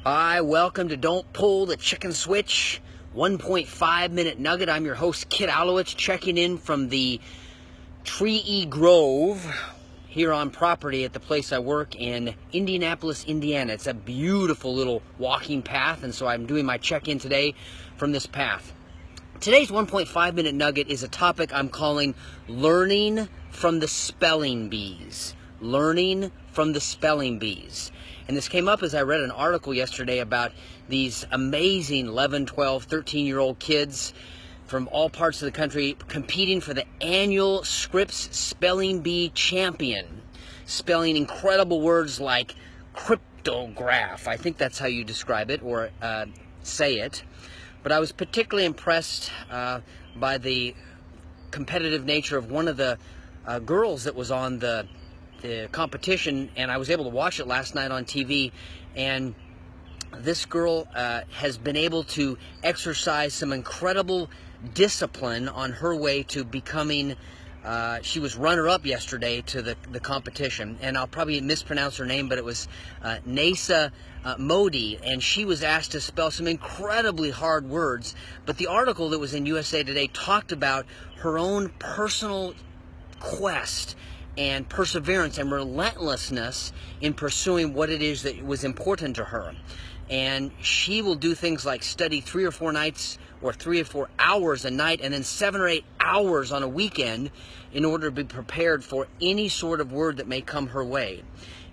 Hi, welcome to Don't Pull the Chicken Switch, 1.5 minute nugget. I'm your host, Kit Alowitz, checking in from the Tree Grove here on property at the place I work in Indianapolis, Indiana. It's a beautiful little walking path, and so I'm doing my check-in today from this path. Today's 1.5 minute nugget is a topic I'm calling Learning from the Spelling Bees. Learning from the Spelling Bees. And this came up as I read an article yesterday about these amazing 11, 12, 13-year-old kids from all parts of the country competing for the annual Scripps Spelling Bee Champion, spelling incredible words like cryptograph. I think that's how you describe it or say it. But I was particularly impressed by the competitive nature of one of the girls that was on the competition, and I was able to watch it last night on TV. And this girl has been able to exercise some incredible discipline on her way to becoming, she was runner-up yesterday to the competition, and I'll probably mispronounce her name, but it was Naysa Modi, and she was asked to spell some incredibly hard words. But the article that was in USA Today talked about her own personal quest and perseverance and relentlessness in pursuing what it is that was important to her. And she will do things like study 3 or 4 nights or 3 or 4 hours a night, and then 7 or 8 hours on a weekend in order to be prepared for any sort of word that may come her way.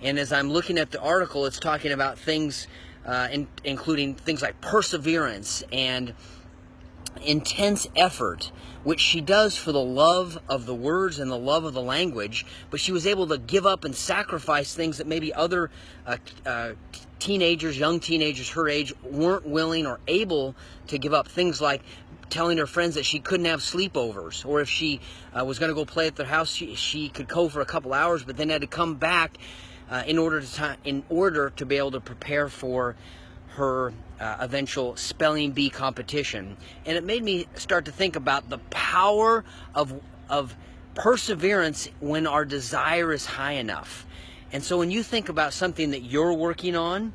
And as I'm looking at the article, it's talking about things including things like perseverance and intense effort, which she does for the love of the words and the love of the language, but she was able to give up and sacrifice things that maybe other teenagers, young teenagers her age, weren't willing or able to give up. Things like telling her friends that she couldn't have sleepovers, or if she was going to go play at their house, she could go for a couple hours, but then had to come back in order to be able to prepare for her eventual spelling bee competition. And it made me start to think about the power of perseverance when our desire is high enough. And so when you think about something that you're working on,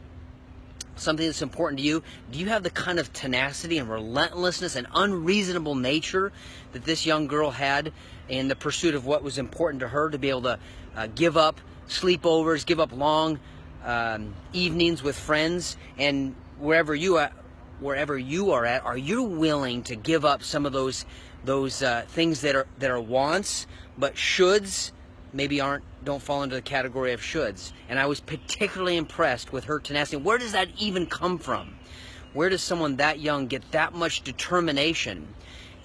something that's important to you, do you have the kind of tenacity and relentlessness and unreasonable nature that this young girl had in the pursuit of what was important to her, to be able to give up sleepovers, give up long evenings with friends, and wherever you are at, are you willing to give up some of those things that are wants, but shoulds maybe don't fall into the category of shoulds? And I was particularly impressed with her tenacity. Where does that even come from? Where does someone that young get that much determination?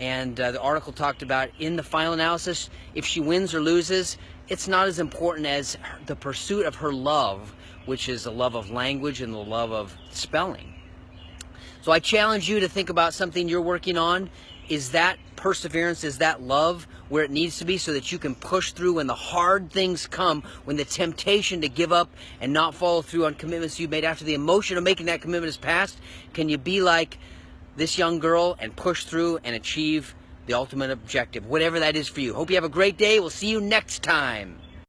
And the article talked about, in the final analysis, if she wins or loses, it's not as important as the pursuit of her love, which is the love of language and the love of spelling. So I challenge you to think about something you're working on. Is that perseverance, is that love where it needs to be, so that you can push through when the hard things come, when the temptation to give up and not follow through on commitments you made after the emotion of making that commitment is past? Can you be like this young girl and push through and achieve the ultimate objective, whatever that is for you? Hope you have a great day. We'll see you next time.